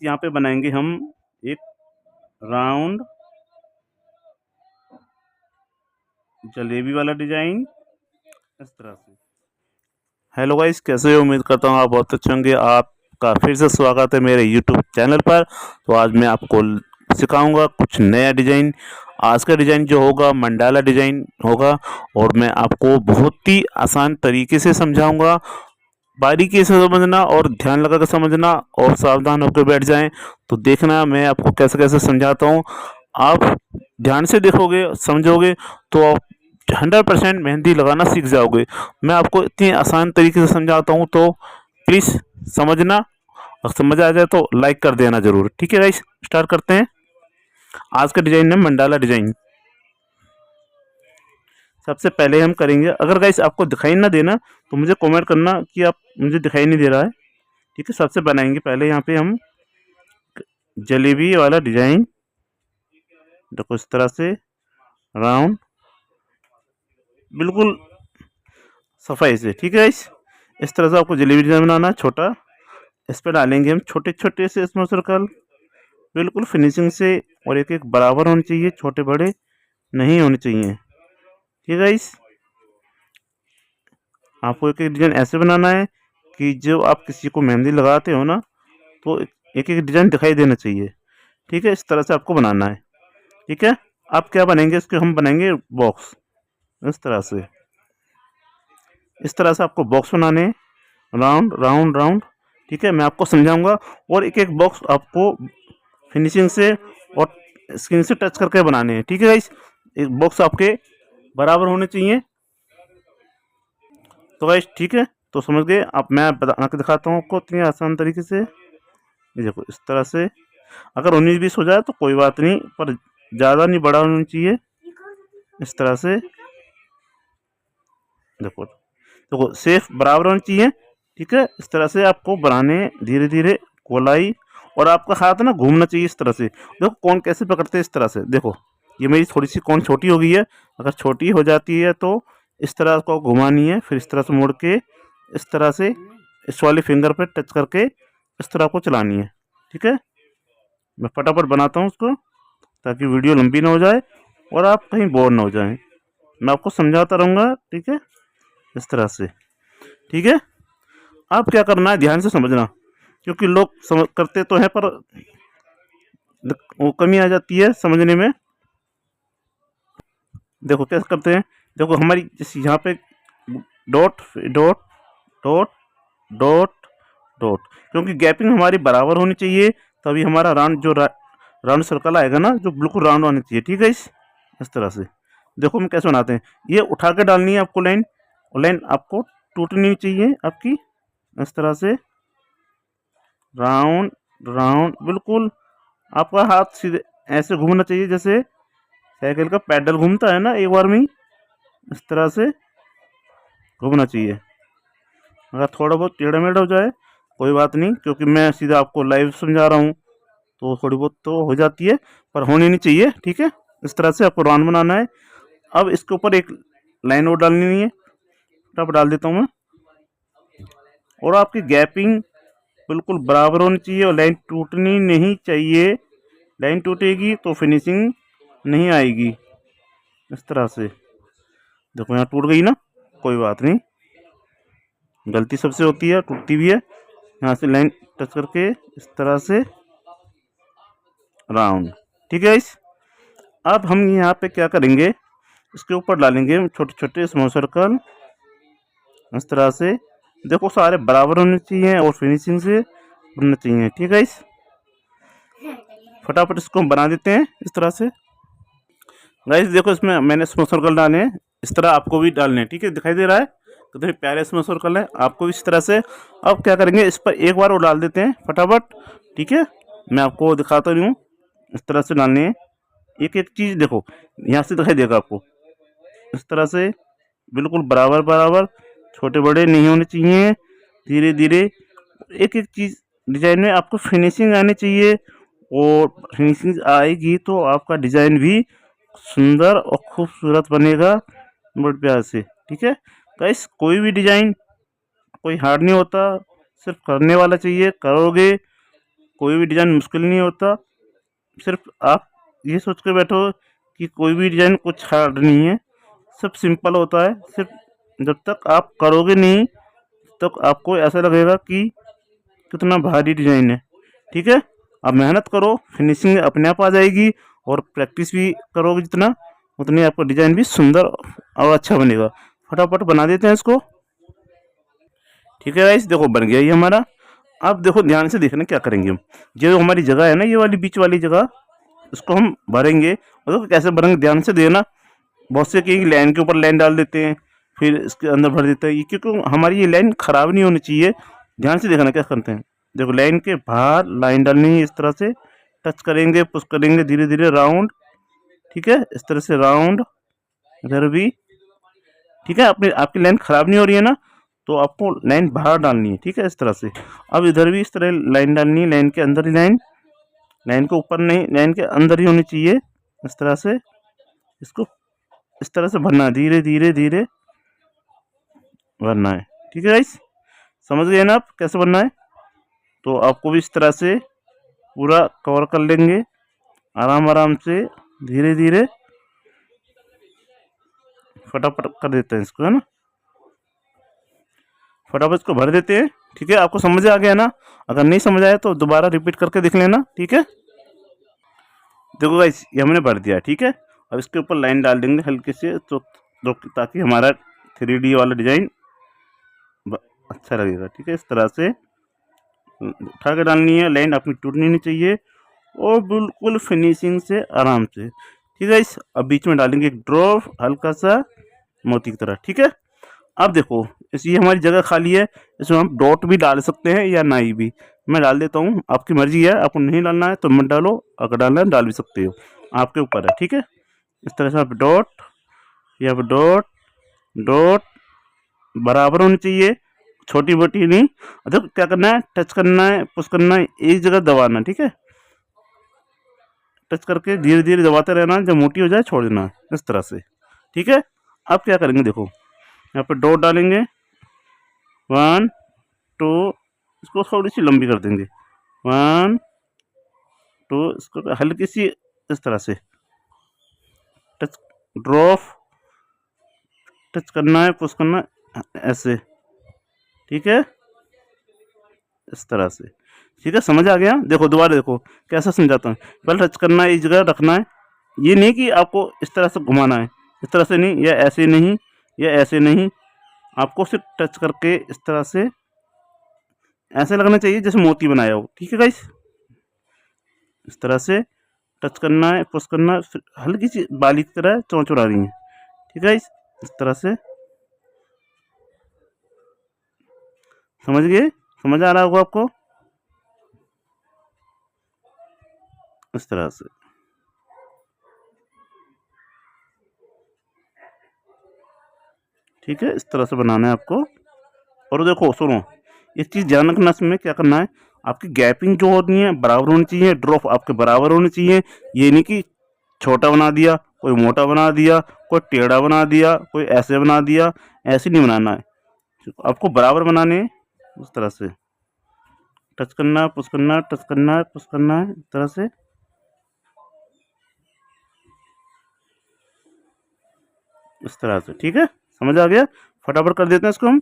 यहाँ पे बनाएंगे हम एक राउंड जलेबी वाला डिजाइन इस तरह से। हेलो गाइस, कैसे हो? उम्मीद करता हूँ आप बहुत अच्छे होंगे। आपका फिर से स्वागत है मेरे यूट्यूब चैनल पर। तो आज मैं आपको सिखाऊंगा कुछ नया डिजाइन। आज का डिजाइन जो होगा मंडाला डिजाइन होगा और मैं आपको बहुत ही आसान तरीके से समझाऊंगा। बारीकी से समझना और ध्यान लगा कर समझना और सावधान होकर बैठ जाएं। तो देखना मैं आपको कैसे कैसे समझाता हूँ। आप ध्यान से देखोगे, समझोगे तो आप 100% मेहंदी लगाना सीख जाओगे। मैं आपको इतनी आसान तरीके से समझाता हूँ, तो प्लीज़ समझना। और समझ आ जाए तो लाइक कर देना ज़रूर। ठीक है गाइस, स्टार्ट करते हैं। आज का डिज़ाइन है मंडाला डिज़ाइन। सबसे पहले हम करेंगे, अगर गाइस आपको दिखाई ना देना तो मुझे कमेंट करना कि आप मुझे दिखाई नहीं दे रहा है। ठीक है, सबसे बनाएंगे पहले यहाँ पे हम जलेबी वाला डिज़ाइन। देखो इस तरह से राउंड, बिल्कुल सफाई से। ठीक है गाइस, इस तरह से आपको जलेबी डिज़ाइन बनाना है छोटा। इस पर डालेंगे हम छोटे छोटे से स्मॉल सर्कल, बिल्कुल फिनिशिंग से। और एक एक बराबर होने चाहिए, छोटे बड़े नहीं होने चाहिए। ठीक है गाइस, आपको एक एक डिज़ाइन ऐसे बनाना है कि जो आप किसी को मेहंदी लगाते हो ना, तो एक एक डिज़ाइन दिखाई देना चाहिए। ठीक है, इस तरह से आपको बनाना है। ठीक है, आप क्या बनेंगे, इसके हम बनाएंगे बॉक्स। इस तरह से, इस तरह से आपको बॉक्स बनाने हैं, राउंड राउंड राउंड। ठीक है, मैं आपको समझाऊंगा और एक एक बॉक्स आपको फिनिशिंग से और स्किन से टच करके बनाने हैं। ठीक है गाइस, एक बॉक्स आपके बराबर होने चाहिए। तो गाइस ठीक है, तो समझ गए आप। मैं बना के दिखाता हूँ आपको इतनी आसान तरीके से। ये देखो इस तरह से, अगर 19-20 हो जाए तो कोई बात नहीं, पर ज़्यादा नहीं बड़ा होना चाहिए। इस तरह से देखो, देखो सेफ बराबर होना चाहिए। ठीक है, इस तरह से आपको बनाने धीरे धीरे गोलाई, और आपका हाथ ना घूमना चाहिए इस तरह से। देखो कौन कैसे पकड़ते हैं, इस तरह से। देखो ये मेरी थोड़ी सी कौन छोटी हो गई है, अगर छोटी हो जाती है तो इस तरह को घुमानी है, फिर इस तरह से मोड़ के इस तरह से इस वाले फिंगर पे टच करके इस तरह को चलानी है। ठीक है, मैं फटाफट बनाता हूँ उसको ताकि वीडियो लंबी ना हो जाए और आप कहीं बोर ना हो जाएं। मैं आपको समझाता रहूँगा। ठीक है, इस तरह से। ठीक है, आप क्या करना है ध्यान से समझना, क्योंकि लोग समझ करते तो हैं पर वो कमी आ जाती है समझने में। देखो कैसे करते हैं, देखो हमारी जैसे यहाँ पे dot dot dot dot dot, क्योंकि गैपिंग हमारी बराबर होनी चाहिए, तभी हमारा राउंड जो राउंड सर्कल आएगा ना, जो बिल्कुल राउंड होनी चाहिए। ठीक है, इस तरह से। देखो हम कैसे बनाते हैं, ये उठा के डालनी है आपको लाइन, और लाइन आपको टूटनी नहीं चाहिए आपकी। इस तरह से राउंड राउंड, बिल्कुल आपका हाथ सीधे ऐसे घूमना चाहिए जैसे साइकिल का पैडल घूमता है ना एक बार में ही, इस तरह से घूमना चाहिए। अगर थोड़ा बहुत टेढ़ा मेढ़ा हो जाए कोई बात नहीं, क्योंकि मैं सीधा आपको लाइव समझा रहा हूँ, तो थोड़ी बहुत तो हो जाती है पर होनी नहीं चाहिए। ठीक है, इस तरह से आपको राउंड बनाना है। अब इसके ऊपर एक लाइन और डालनी है, तब डाल देता हूँ मैं। और आपकी गैपिंग बिल्कुल बराबर होनी चाहिए और लाइन टूटनी नहीं चाहिए। लाइन टूटेगी तो फिनिशिंग नहीं आएगी। इस तरह से देखो यहाँ टूट गई ना, कोई बात नहीं, गलती सबसे होती है, टूटती भी है। यहाँ से लाइन टच करके इस तरह से राउंड। ठीक है इस, अब हम यहाँ पे क्या करेंगे, इसके ऊपर डालेंगे छोटे छोटे स्मॉल सर्कल इस तरह से। देखो सारे बराबर होने चाहिए और फिनिशिंग से बनना चाहिए। ठीक है इस, फटाफट इसको हम बना देते हैं इस तरह से। गाइस देखो इसमें मैंने स्मॉल सर्कल डाले हैं, इस तरह आपको भी डालने हैं। ठीक है, दिखाई दे रहा है कितने प्यारे स्मॉल सर्कल है, आपको इस तरह से। अब क्या करेंगे, इस पर एक बार वो डाल देते हैं फटाफट। ठीक है, मैं आपको दिखाता रही हूँ, इस तरह से डालने हैं एक एक चीज़। देखो यहाँ से दिखाई देगा आपको, इस तरह से बिल्कुल बराबर बराबर, छोटे बड़े नहीं होने चाहिए। धीरे धीरे एक एक चीज़ डिजाइन में आपको फिनिशिंग आनी चाहिए, और फिनिशिंग आएगी तो आपका डिजाइन भी सुंदर और खूबसूरत बनेगा बड़े प्यार से। ठीक है गाइस, कोई भी डिजाइन कोई हार्ड नहीं होता, सिर्फ करने वाला चाहिए। करोगे कोई भी डिज़ाइन मुश्किल नहीं होता। सिर्फ आप ये सोच के बैठो कि कोई भी डिज़ाइन कुछ हार्ड नहीं है, सब सिंपल होता है। सिर्फ जब तक आप करोगे नहीं तब तक आपको ऐसा लगेगा कि कितना भारी डिज़ाइन है। ठीक है, आप मेहनत करो, फिनिशिंग अपने आप आ जाएगी, और प्रैक्टिस भी करोगे जितना, उतनी आपका डिज़ाइन भी सुंदर और अच्छा बनेगा। फटाफट बना देते हैं इसको। ठीक है गाइस, देखो बन गया ये हमारा। अब देखो ध्यान से देखना क्या करेंगे हम। ये जो हमारी जगह है ना, ये वाली बीच वाली जगह, इसको हम भरेंगे। और देखो कैसे भरेंगे, ध्यान से देना। बहुत से कहीं लाइन के ऊपर लाइन डाल देते हैं, फिर इसके अंदर भर देते हैं। ये क्योंकि हमारी ये लाइन खराब नहीं होनी चाहिए। ध्यान से देखना क्या करते हैं। देखो लाइन के बाहर लाइन डालनी है, इस तरह से टच करेंगे, पुश करेंगे धीरे धीरे राउंड। ठीक है, इस तरह से राउंड। इधर भी ठीक है। अपनी आपकी लाइन खराब नहीं हो रही है ना, तो आपको लाइन बाहर डालनी है। ठीक है, इस तरह से। अब इधर भी इस तरह लाइन डालनी है, लाइन के अंदर ही लाइन, लाइन के ऊपर नहीं, लाइन के अंदर ही होनी चाहिए। इस तरह से इसको इस तरह से भरना है, धीरे धीरे धीरे भरना है। ठीक है गाइस, समझ गए ना आप कैसे भरना है। तो आपको भी इस तरह से पूरा कवर कर लेंगे, आराम आराम से, धीरे धीरे, फटाफट कर देते हैं इसको, है ना। फटाफट इसको भर देते हैं। ठीक है, आपको समझ आ गया ना। अगर नहीं समझ आया तो दोबारा रिपीट करके देख लेना। ठीक है, देखो गाइस ये हमने भर दिया। ठीक है, अब इसके ऊपर लाइन डाल देंगे हल्के से, तो ताकि हमारा 3D वाला डिजाइन अच्छा लगेगा। ठीक है, इस तरह से उठा के डालनी है, लाइन अपनी टूटनी नहीं चाहिए, और बिल्कुल फिनिशिंग से आराम से। ठीक है, इस अब बीच में डालेंगे एक ड्रॉप हल्का सा मोती की तरह। ठीक है, अब देखो ये हमारी जगह खाली है, इसमें हम डॉट भी डाल सकते हैं या नहीं भी। मैं डाल देता हूँ, आपकी मर्जी है। आपको नहीं डालना है तो मत डालो, अगर डालना है डाल भी सकते हो, आपके ऊपर है। ठीक है, इस तरह से आप डॉट, या डॉट डॉट बराबर होनी चाहिए, छोटी मोटी नहीं। देखो क्या करना है, टच करना है, पुश करना है, एक जगह दबाना। ठीक है, टच करके धीरे धीरे दबाते रहना, जब मोटी हो जाए छोड़ देना, इस तरह से। ठीक है, अब क्या करेंगे, देखो यहाँ पे डॉट डालेंगे, 1 2, इसको थोड़ी सी लंबी कर देंगे, 1 2, इसको हल्की सी इस तरह से टच, ड्रॉप, टच करना है, पुश करना है, ऐसे। ठीक है, इस तरह से। ठीक है, समझ आ गया। देखो दोबारा देखो कैसा समझाता हूँ। पहले टच करना है, इस जगह रखना है। ये नहीं कि आपको इस तरह से घुमाना है, इस तरह से नहीं, या ऐसे नहीं, या ऐसे नहीं। आपको सिर्फ टच करके इस तरह से ऐसे लगना चाहिए जैसे मोती बनाया हो। ठीक है गाइस, इस तरह से टच करना है, पुश करना है, फिर हल्की सी बाली की तरह चोंच उड़ा रही है। ठीक है गाइस, इस तरह से। समझ गए, समझ आ रहा होगा आपको, इस तरह से। ठीक है, इस तरह से बनाना है आपको। और देखो सुनो, एक चीज़ ध्यान रखना, इसमें क्या करना है, आपकी गैपिंग जो होनी है बराबर होनी चाहिए, ड्रॉप आपके बराबर होनी चाहिए। ये नहीं कि छोटा बना दिया, कोई मोटा बना दिया, कोई टेढ़ा बना दिया, कोई ऐसे बना दिया, ऐसे नहीं बनाना है। आपको बराबर बनाने हैं, इस तरह से टच करना, पुश करना, टच करना, पुश करना है, इस तरह से, इस तरह से। ठीक है, समझ आ गया। फटाफट कर देते हैं इसको हम।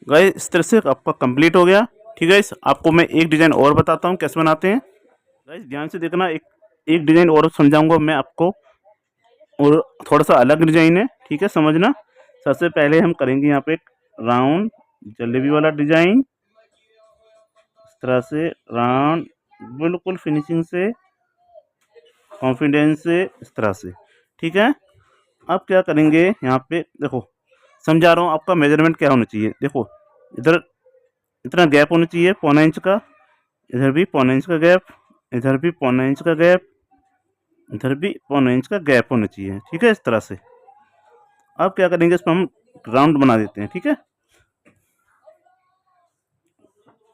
गाइस इस तरह से आपका कंप्लीट हो गया। ठीक है, इस आपको मैं एक डिज़ाइन और बताता हूँ कैसे बनाते हैं। गाइस ध्यान से देखना, एक एक डिज़ाइन और समझाऊंगा मैं आपको, और थोड़ा सा अलग डिज़ाइन है। ठीक है, समझना। सबसे पहले हम करेंगे यहाँ पे एक राउंड जलेबी वाला डिज़ाइन, इस तरह से राउंड, बिल्कुल फिनिशिंग से, कॉन्फिडेंस से, इस तरह से। ठीक है, अब क्या करेंगे, यहाँ पे देखो समझा रहा हूँ आपका मेजरमेंट क्या होना चाहिए। देखो इधर इतना गैप होना चाहिए, 1.25 इंच का, इधर भी 1.25 इंच का गैप, इधर भी 1.25 इंच का गैप, इधर भी 1.25 इंच का गैप होना चाहिए। ठीक है, इस तरह से। अब क्या करेंगे, इसमें हम राउंड बना देते हैं। ठीक है,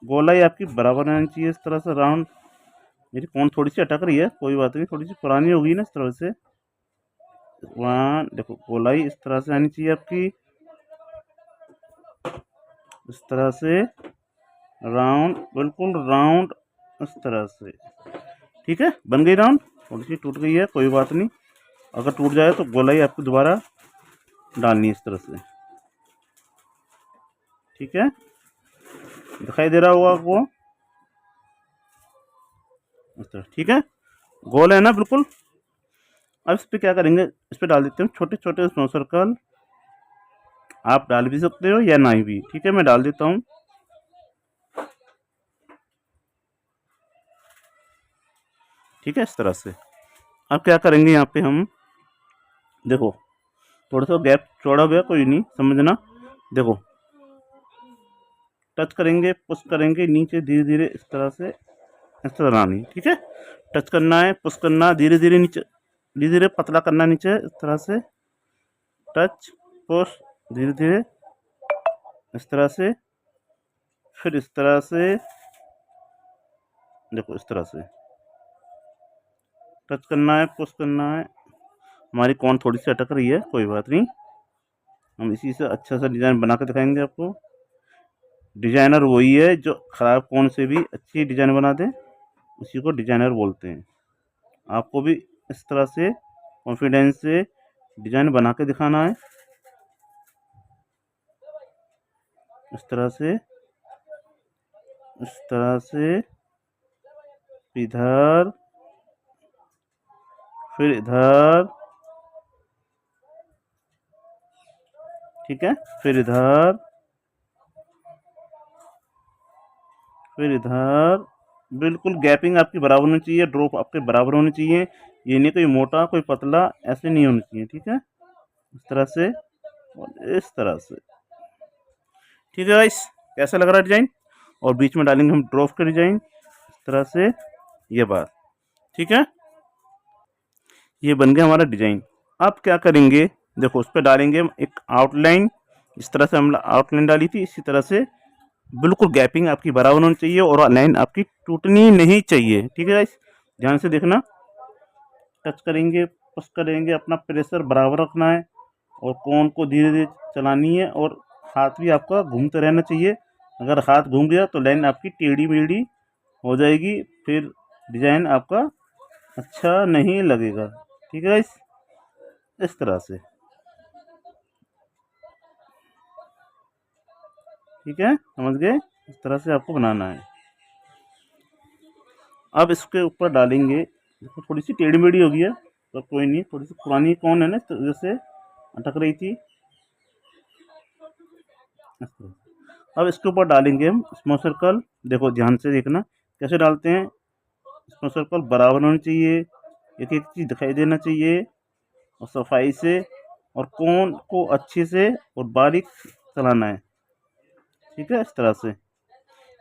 गोलाई आपकी बराबर आनी चाहिए, इस तरह से राउंड। मेरी फोन थोड़ी सी अटक रही है, कोई बात नहीं, थोड़ी सी पुरानी होगी ना, इस तरह से। वहाँ देखो गोलाई इस तरह से आनी चाहिए आपकी, इस तरह से। राउंड, बिल्कुल राउंड, इस तरह से। ठीक है, बन गई राउंड। थोड़ी सी टूट गई है, कोई बात नहीं, अगर टूट जाए तो गोलाई आपको दोबारा डालनी है इस तरह से। ठीक है, दिखाई दे रहा होगा आपको इस तरह। ठीक है, गोल है ना बिल्कुल। अब इस पर क्या करेंगे, इस पर डाल देते हैं छोटे छोटे स्नो सर्कल। आप डाल भी सकते हो या नहीं भी। ठीक है, मैं डाल देता हूँ। ठीक है, इस तरह से। अब क्या करेंगे यहाँ पे हम, देखो थोड़ा सा गैप चौड़ा हो गया, कोई नहीं, समझना। देखो, टच करेंगे, पुश करेंगे नीचे धीरे धीरे इस तरह से, इस तरह आनी। ठीक है, टच करना है, पुश करना, धीरे धीरे नीचे, धीरे धीरे पतला करना नीचे इस तरह से, टच पुश, धीरे धीरे इस तरह से, फिर इस तरह से, देखो इस तरह से टच करना है, पुश करना है। हमारी कौन थोड़ी सी अटक रही है, कोई बात नहीं, हम इसी से अच्छा सा डिज़ाइन बना के दिखाएंगे आपको। डिज़ाइनर वही है जो ख़राब कौन से भी अच्छी डिज़ाइन बना दे, उसी को डिज़ाइनर बोलते हैं। आपको भी इस तरह से कॉन्फिडेंस से डिज़ाइन बना के दिखाना है, इस तरह से, इस तरह से, इधर, फिर इधर। ठीक है, फिर इधर, फिर इधर। बिल्कुल गैपिंग आपकी बराबर होनी चाहिए, ड्रॉप आपके बराबर होनी चाहिए। ये नहीं कोई मोटा कोई पतला, ऐसे नहीं होनी चाहिए। ठीक है, इस तरह से और इस तरह से। ठीक है गाइस, कैसा लग रहा है डिज़ाइन। और बीच में डालेंगे हम ड्रॉप का डिज़ाइन इस तरह से, ये बात। ठीक है, ये बन गया हमारा डिज़ाइन। अब क्या करेंगे, देखो उस पर डालेंगे हम एक आउटलाइन, इस तरह से हम आउटलाइन डाली थी, इसी तरह से बिल्कुल गैपिंग आपकी बराबर होनी चाहिए और लाइन आपकी टूटनी नहीं चाहिए। ठीक है गाइस, ध्यान से देखना। टच करेंगे, पुश करेंगे, अपना प्रेशर बराबर रखना है और कोन को धीरे धीरे चलानी है और हाथ भी आपका घूमते रहना चाहिए। अगर हाथ घूम गया तो लाइन आपकी टेढ़ी मेढ़ी हो जाएगी, फिर डिज़ाइन आपका अच्छा नहीं लगेगा। ठीक है इस तरह से। ठीक है, समझ गए, इस तरह से आपको बनाना है। अब इसके ऊपर डालेंगे, देखो थोड़ी सी टेढ़ी मेढ़ी हो गई है तो कोई नहीं, थोड़ी सी पुरानी कौन है ना तो जैसे अटक रही थी। अब इसके ऊपर डालेंगे हम स्मॉल सर्कल। देखो ध्यान से देखना कैसे डालते हैं। स्मॉल सर्कल बराबर होनी चाहिए, एक एक चीज़ दिखाई देना चाहिए और सफाई से, और कोन को अच्छे से और बारीक चलाना है। ठीक है, इस तरह से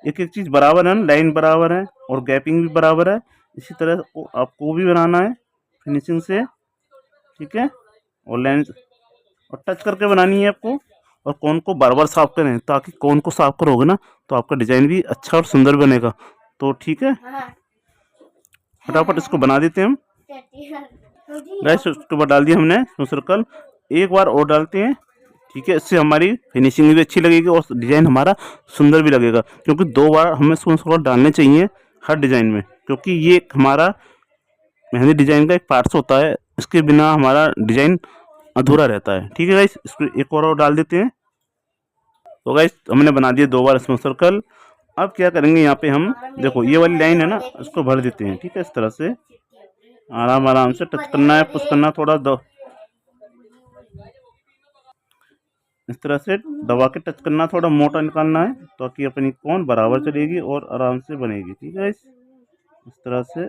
एक एक चीज़ बराबर है, लाइन बराबर है और गैपिंग भी बराबर है। इसी तरह आपको भी बनाना है फिनिशिंग से। ठीक है, और लाइन और टच करके बनानी है आपको, और कोन को बार बार साफ करें, ताकि कोन को साफ करोगे ना तो आपका डिज़ाइन भी अच्छा और सुंदर बनेगा। तो ठीक है, फटाफट इसको बना देते हैं हम। गैस उसके बाद डाल दिया हमने सर्कल, एक बार और डालते हैं। ठीक है, इससे हमारी फिनिशिंग भी अच्छी लगेगी और डिज़ाइन हमारा सुंदर भी लगेगा, क्योंकि 2 बार हमें सर्कल डालने चाहिए हर डिज़ाइन में, क्योंकि ये हमारा मेहंदी डिज़ाइन का एक पार्ट्स होता है। इसके बिना हमारा डिज़ाइन अधूरा रहता है। ठीक है गाइस, इसको एक और डाल देते हैं। तो गाइस हमने बना दिया 2 बार इसमें सर्कल। अब क्या करेंगे, यहाँ पे हम देखो ये वाली लाइन है ना, इसको भर देते हैं। ठीक है, इस तरह से आराम आराम से टच करना है, पुश करना, थोड़ा दो इस तरह से दबा के टच करना, थोड़ा मोटा निकालना है ताकि अपनी कौन बराबर चलेगी और आराम से बनेगी। ठीक है इस तरह से।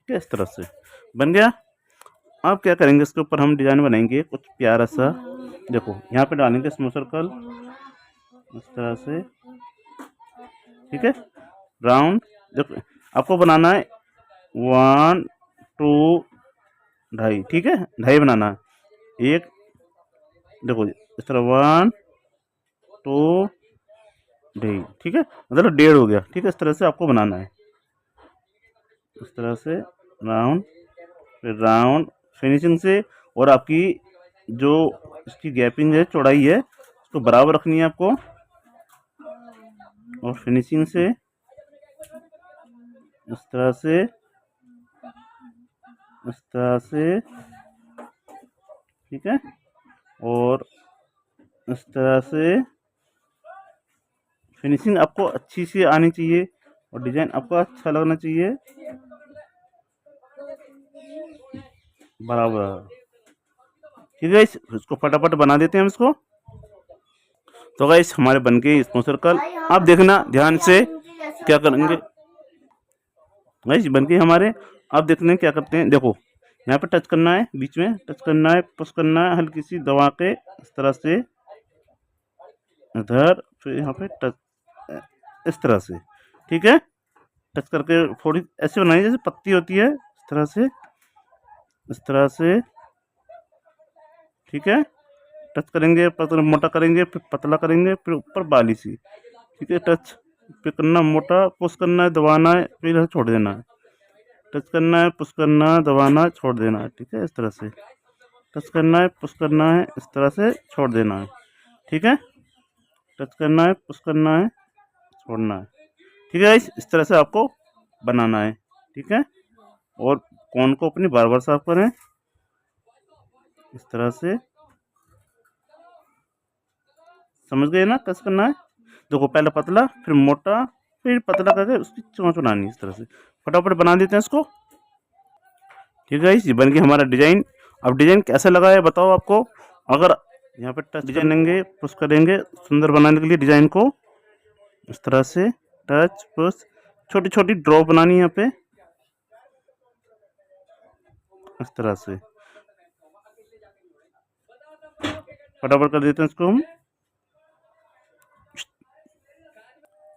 इस तरह से बन गया। अब क्या करेंगे, इसके ऊपर हम डिज़ाइन बनाएंगे कुछ प्यारा सा। देखो यहाँ पे डालेंगे स्मॉल सर्कल इस तरह से। ठीक है, राउंड। देखो आपको बनाना है 1 2 2.5। ठीक है, 2.5 बनाना है। एक देखो इस तरह 1 2 2.5। ठीक है, मतलब 1.5 हो गया। ठीक है, इस तरह से आपको बनाना है, इस तरह से राउंड। फिर राउंड फिनिशिंग से, और आपकी जो इसकी गैपिंग है, चौड़ाई है, उसको बराबर रखनी है आपको। और फिनिशिंग से इस तरह से, इस तरह से, ठीक है। और इस तरह से फिनिशिंग आपको अच्छी सी आनी चाहिए और डिजाइन आपको अच्छा लगना चाहिए, बराबर। ठीक है, इसको फटाफट बना देते हैं हम इसको। तो गाइस हमारे बन गए स्मॉल सर्कल। आप देखना ध्यान से क्या करेंगे गाइस, बन गए हमारे। अब देखते हैं क्या करते हैं। देखो यहाँ पे टच करना है, बीच में टच करना है, पुश करना है हल्की सी दबा के, इस तरह से इधर, फिर यहाँ पे टच इस तरह से, ठीक है। टच करके थोड़ी ऐसे बनानी जैसे पत्ती होती है, इस तरह से, इस तरह से, ठीक है। टच करेंगे, पतला मोटा करेंगे, फिर पतला करेंगे, फिर ऊपर बाली सी, ठीक है। टच फिर करना, मोटा पुश करना है, दबाना है, फिर छोड़ देना है। टच करना है, पुश करना है, दबाना है, छोड़ देना है, ठीक है। इस तरह से टच करना है, पुश करना है, इस तरह से छोड़ देना है, ठीक है। टच करना है, पुश करना है, छोड़ना है, ठीक है। इस तरह से आपको बनाना है, ठीक है। और कोन को अपनी बार बार साफ करें, इस तरह से, समझ गए ना कैसे करना है। देखो पहले पतला, फिर मोटा, फिर पतला करके उसकी चोंच बनानी है, इस तरह से। फटाफट बना देते हैं इसको, ठीक है। ये बन गया हमारा डिजाइन। अब डिजाइन कैसा लगा है बताओ आपको। अगर यहाँ पे टच डिजाइन लेंगे, पुश करेंगे सुंदर बनाने के लिए डिजाइन को, इस तरह से टच पुश, छोटी छोटी ड्रॉप बनानी है यहाँ पे, इस तरह से। फटाफट कर देते हैं इसको हम।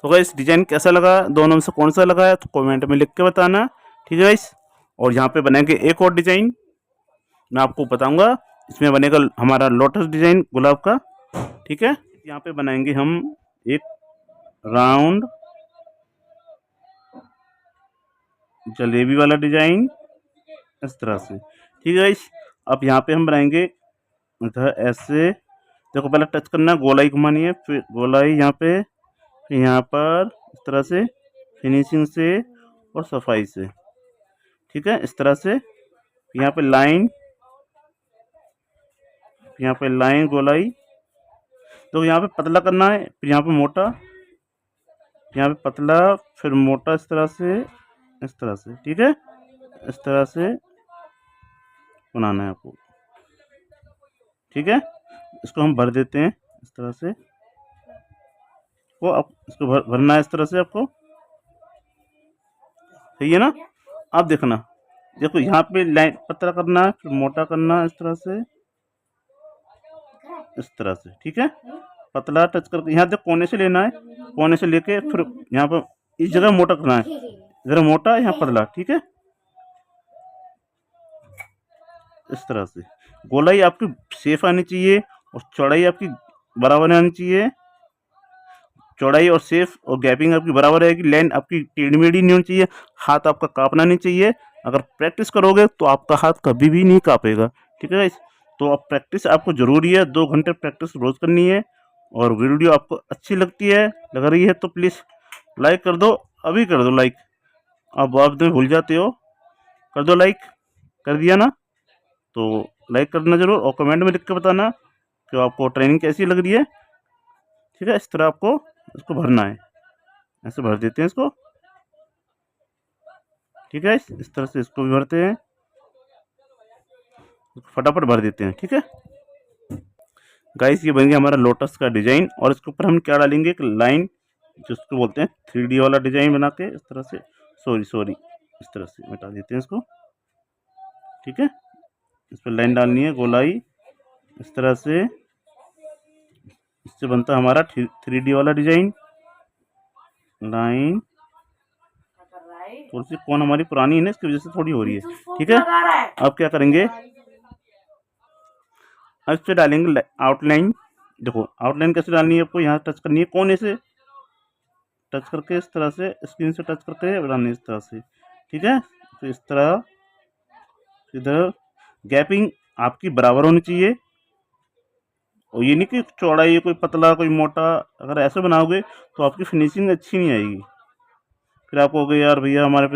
तो गाइस डिजाइन कैसा लगा, दोनों में से कौन सा लगा है तो कमेंट में लिख के बताना, ठीक है गाइस। और यहाँ पे बनाएंगे एक और डिजाइन, मैं आपको बताऊंगा। इसमें बनेगा हमारा लोटस डिजाइन गुलाब का, ठीक है। यहाँ पे बनाएंगे हम एक राउंड जलेबी वाला डिजाइन, इस तरह से, ठीक है गाइस। अब यहाँ पे हम बनाएंगे इधर ऐसे। देखो पहले टच करना है, गोलाई घुमानी है, फिर गोलाई यहाँ पे, फिर यहाँ पर इस तरह से, फिनिशिंग से और सफाई से, ठीक है। इस तरह से यहाँ पे लाइन, यहाँ पे लाइन गोलाई। तो यहाँ पे पतला करना है, फिर यहाँ पे मोटा, यहाँ पे पतला, फिर मोटा, इस तरह से, इस तरह से, ठीक है। इस तरह से बनाना है आपको, ठीक है। इसको हम भर देते हैं इस तरह से। वो आप इसको भरना है इस तरह से आपको, सही है ना। आप देखना, देखो यहाँ पे लाइन पतला करना है, फिर मोटा करना है, इस तरह से, इस तरह से, ठीक है। पतला टच करके यहाँ तक कोने से लेना है, कोने से लेके फिर यहाँ पर इस जगह मोटा करना है, इधर मोटा, यहाँ पतला, ठीक है। इस तरह से गोलाई आपकी सेफ आनी चाहिए और चौड़ाई आपकी बराबर आनी चाहिए। चौड़ाई और सेफ और गैपिंग आपकी बराबर रहेगी, लाइन आपकी टेढ़ी मेढ़ी नहीं होनी चाहिए, हाथ आपका कांपना नहीं चाहिए। अगर प्रैक्टिस करोगे तो आपका हाथ कभी भी नहीं कांपेगा, ठीक है गाइस। तो अब प्रैक्टिस आपको ज़रूरी है, 2 घंटे प्रैक्टिस रोज़ करनी है। और वीडियो आपको अच्छी लगती है, लग रही है तो प्लीज़ लाइक कर दो, अभी कर दो लाइक। अब आप दिन भूल जाते हो, कर दो लाइक, कर दिया ना तो लाइक करना जरूर, और कमेंट में लिख के बताना कि आपको ट्रेनिंग कैसी लग रही है, ठीक है। इस तरह आपको इसको भरना है, ऐसे भर देते हैं इसको, ठीक है। इस तरह से इसको भी भरते हैं, फटाफट भर देते हैं, ठीक है गाइस। ये बन गया हमारा लोटस का डिजाइन। और इसके ऊपर हम क्या डालेंगे, एक लाइन जिसको बोलते हैं 3D वाला डिजाइन बना के, इस तरह से, सॉरी इस तरह से मिटा देते हैं इसको, ठीक है। इस पर लाइन डालनी है, गोलाई, इस तरह से। इससे बनता है हमारा 3D वाला डिजाइन। लाइन थोड़ी सी कौन हमारी पुरानी है ना, इसकी वजह से थोड़ी हो रही है, ठीक है। अब क्या करेंगे, अब इस पर डालेंगे आउटलाइन। देखो आउटलाइन कैसे डालनी है आपको, यहाँ टच करनी है, कोने से टच करके, इस तरह से स्क्रीन से टच करके बनानी है, इस तरह से, ठीक है। तो इस तरह इधर गैपिंग आपकी बराबर होनी चाहिए, और ये नहीं कि चौड़ा, ये कोई पतला कोई मोटा। अगर ऐसे बनाओगे तो आपकी फिनिशिंग अच्छी नहीं आएगी। फिर आप कहोगे यार भैया हमारे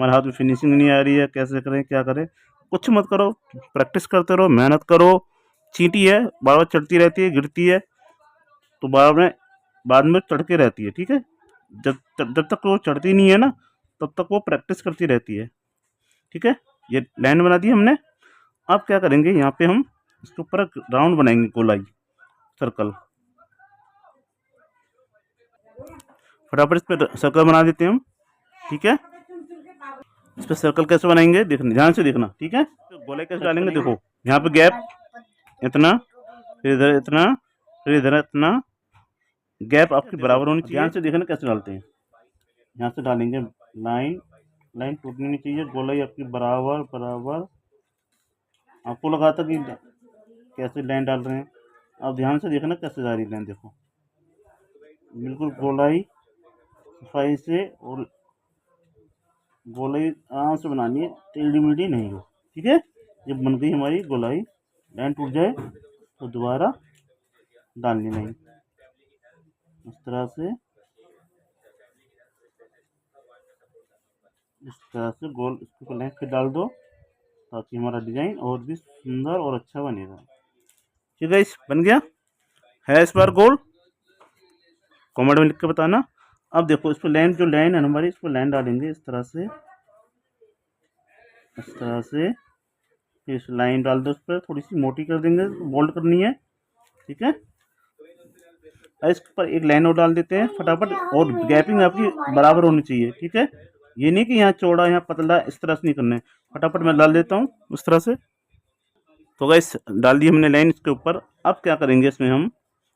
हाथ में फिनिशिंग नहीं आ रही है, कैसे करें क्या करें। कुछ मत करो, प्रैक्टिस करते रहो, मेहनत करो। चींटी है, बार बार चढ़ती रहती है, गिरती है, तो बाद में चढ़ के रहती है। ठीक है, जब तक वो चढ़ती नहीं है ना, तब तक वो प्रैक्टिस करती रहती है। ठीक है, ये लाइन बना दी हमने। अब क्या करेंगे, यहाँ पे हम इसके ऊपर राउंड बनाएंगे, गोलाई, सर्कल। फटाफट इस पर सर्कल बना देते हैं हम। ठीक है, इस पर सर्कल कैसे बनाएंगे, देखना, ध्यान से देखना। ठीक है, तो गोलाई कैसे डालेंगे, देखो यहाँ पे गैप इतना, फिर इधर इतना, फिर इधर इतना, गैप आपकी बराबर होनी चाहिए। ध्यान से देखना कैसे डालते हैं। यहाँ से डालेंगे लाइन टूटनी नहीं चाहिए, गोलाई आपकी बराबर बराबर। आपको लगा था कि कैसे लाइन डाल रहे हैं, अब ध्यान से देखना कैसे जा रही लाइन, देखो बिल्कुल गोलाई सफाई से, और गोलाई आराम से बनानी है, टेढ़ी मेढ़ी नहीं हो। ठीक है, जब बन गई हमारी गोलाई, लाइन टूट जाए तो दोबारा डालनी नहीं, इस तरह से गोल इसको लाइन फिर डाल दो, ताकि हमारा डिजाइन और भी सुंदर और अच्छा बनेगा। ठीक है, इस बन गया है इस बार गोल, कमेंट में लिख के बताना। अब देखो इस पर लाइन, जो लाइन है हमारी, इस पर लाइन डालेंगे इस तरह से, इस तरह से। फिर इस लाइन डाल दो, उस पर थोड़ी सी मोटी कर देंगे, बोल्ड करनी है। ठीक है, इस पर एक लाइन और डाल देते हैं फटाफट, और गैपिंग आपकी बराबर होनी चाहिए। ठीक है, ये नहीं कि यहाँ चौड़ा यहाँ पतला, इस तरह से नहीं करना है। फटाफट मैं डाल देता हूँ उस तरह से। तो गाइस डाल दी हमने लाइन इसके ऊपर। अब क्या करेंगे, इसमें हम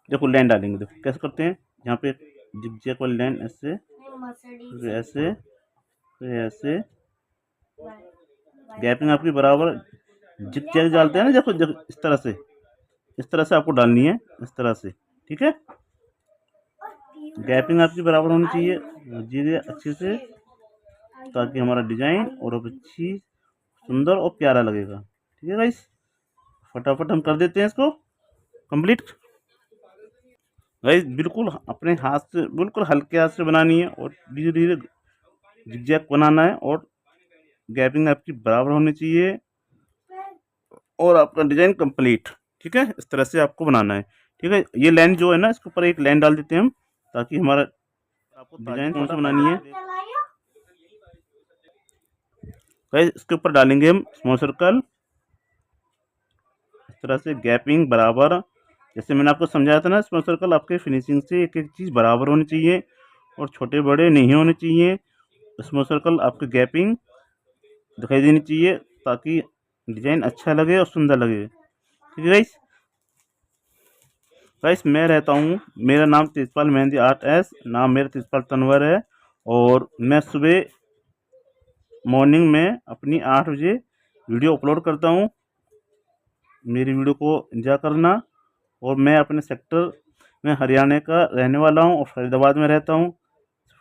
देखो लाइन डालेंगे, देखो कैसे करते हैं। यहाँ पे जिगजैग वाली लाइन, ऐसे फिर ऐसे फिर ऐसे, गैपिंग आपकी बराबर। जिगजैग डालते हैं ना, देखो इस तरह से आपको डालनी है, इस तरह से। ठीक है, गैपिंग आपकी बराबर होनी चाहिए, जीरे अच्छे से, ताकि हमारा डिजाइन और अच्छी सुंदर और प्यारा लगेगा। ठीक है गाइस, फटाफट हम कर देते हैं इसको कंप्लीट। गाइस बिल्कुल अपने हाथ से, बिल्कुल हल्के हाथ से बनानी है, और धीरे धीरे जिगजैग बनाना है, और गैपिंग आपकी बराबर होनी चाहिए, और आपका डिजाइन कंप्लीट। ठीक है, इस तरह से आपको बनाना है। ठीक है, ये लाइन जो है ना, इसके ऊपर एक लाइन डाल देते हैं हम, ताकि हमारा आपको डिजाइन कौन सा बनानी है। गाइस इसके ऊपर डालेंगे हम स्मॉल सर्कल, इस तरह से गैपिंग बराबर। जैसे मैंने आपको समझाया था ना, स्मॉल सर्कल आपके फिनिशिंग से एक एक चीज़ बराबर होनी चाहिए, और छोटे बड़े नहीं होने चाहिए। स्मॉल सर्कल आपकी गैपिंग दिखाई देनी चाहिए, ताकि डिजाइन अच्छा लगे और सुंदर लगे। ठीक है गाइस, गाइस मैं रहता हूँ, मेरा नाम तेजपाल मेहंदी आर्ट एस, नाम मेरा तेजपाल तनवर है, और मैं सुबह मॉर्निंग में अपनी 8 बजे वीडियो अपलोड करता हूँ। मेरी वीडियो को एंजॉय करना। और मैं अपने सेक्टर में हरियाणा का रहने वाला हूँ, और फरीदाबाद में रहता हूँ।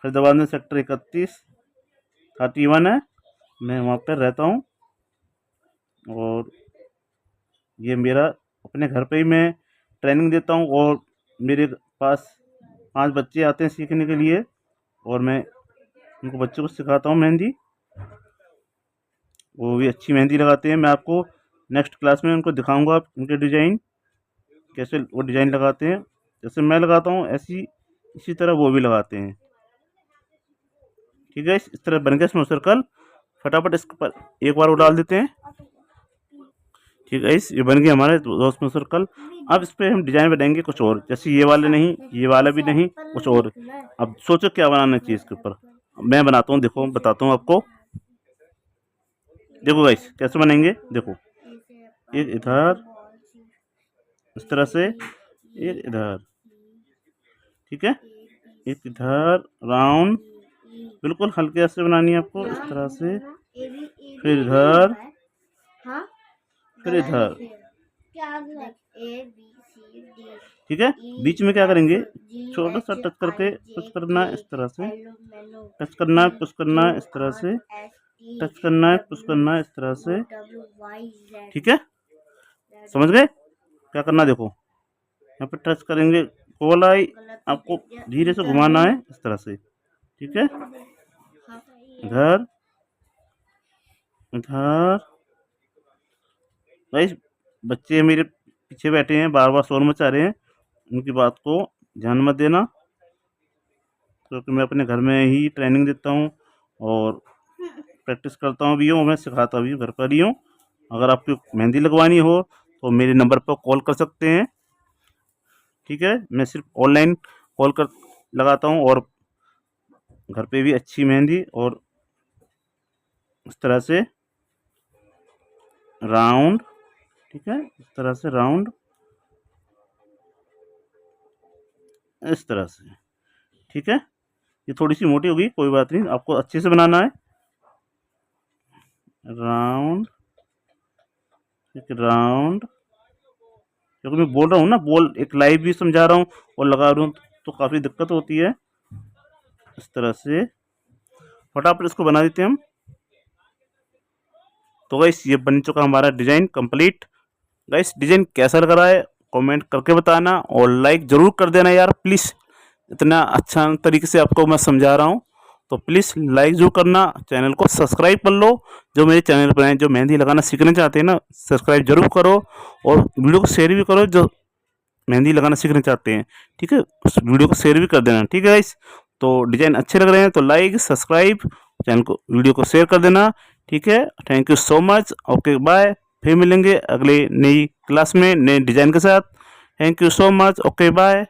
फरीदाबाद में सेक्टर 31 है, मैं वहाँ पर रहता हूँ। और ये मेरा अपने घर पे ही मैं ट्रेनिंग देता हूँ, और मेरे पास 5 बच्चे आते हैं सीखने के लिए, और मैं उनको बच्चों को सिखाता हूँ मेहंदी। वो भी अच्छी मेहंदी लगाते हैं। मैं आपको नेक्स्ट क्लास में उनको दिखाऊंगा उनके डिज़ाइन, कैसे वो डिज़ाइन लगाते हैं। जैसे मैं लगाता हूँ इसी तरह वो भी लगाते हैं। ठीक है, इस तरह बन गया स्मॉल सर्कल। फटाफट इसके ऊपर एक बार वो डाल देते हैं। ठीक है, ये बन गया हमारे 2 स्मॉल सर्कल। अब इस पर हम डिज़ाइन बनाएंगे कुछ और, जैसे ये वाले नहीं, ये वाला भी नहीं, कुछ और। अब सोचो क्या बनाना चाहिए इसके ऊपर, मैं बनाता हूँ, देखो बताता हूँ आपको। देखो गाइस कैसे बनेंगे, देखो एक इधर इस तरह से, एक इधर। ठीक है, एक इधर राउंड, बिल्कुल हल्के हाथ से बनानी है आपको, इस तरह से। फिर इधर, फिर इधर। ठीक है, बीच में क्या करेंगे, छोटा सा टच करके कुछ करना है, इस तरह से टच करना है, कुछ करना है इस तरह से। टच करना है, पुश करना है इस तरह से, ठीक है। समझ गए क्या करना है? देखो यहाँ पे टच करेंगे, कॉल आई, आपको धीरे से घुमाना है इस तरह से, ठीक है। इधर इधर भाई बच्चे मेरे पीछे बैठे हैं, बार बार शोर मचा रहे हैं, उनकी बात को ध्यान मत देना, क्योंकि मैं अपने घर में ही ट्रेनिंग देता हूँ और प्रैक्टिस करता हूँ भी हूँ, मैं सिखाता भी हूँ, घर पर ही हूँ। अगर आपको मेहंदी लगवानी हो तो मेरे नंबर पर कॉल कर सकते हैं, ठीक है। मैं सिर्फ ऑनलाइन कॉल कर लगाता हूँ और घर पे भी अच्छी मेहंदी और इस तरह से राउंड, ठीक है, इस तरह से राउंड, इस तरह से, ठीक है। ये थोड़ी सी मोटी होगी, कोई बात नहीं, आपको अच्छे से बनाना है। राउंड, एक राउंड, क्योंकि मैं बोल रहा हूँ ना, बोल एक लाइव भी समझा रहा हूँ और लगा रहा हूँ तो काफ़ी दिक्कत होती है। इस तरह से फटाफट इसको बना देते हैं हम। तो गाइस ये बन चुका हमारा डिज़ाइन कंप्लीट। गाइस डिज़ाइन कैसा लग रहा है कमेंट करके बताना और लाइक ज़रूर कर देना यार प्लीज़, इतना अच्छा तरीके से आपको मैं समझा रहा हूँ तो प्लीज़ लाइक जरूर करना, चैनल को सब्सक्राइब कर लो। जो मेरे चैनल पर हैं, जो मेहंदी लगाना सीखना चाहते हैं ना, सब्सक्राइब जरूर करो और वीडियो को शेयर भी करो, जो मेहंदी लगाना सीखना चाहते हैं, ठीक है, उस वीडियो को शेयर भी कर देना, ठीक है गाइस। तो डिज़ाइन अच्छे लग रहे हैं तो लाइक सब्सक्राइब, चैनल को वीडियो को शेयर कर देना, ठीक है। Thank you so much, okay bye, फिर मिलेंगे अगले नई क्लास में नए डिज़ाइन के साथ। Thank you so much, okay bye.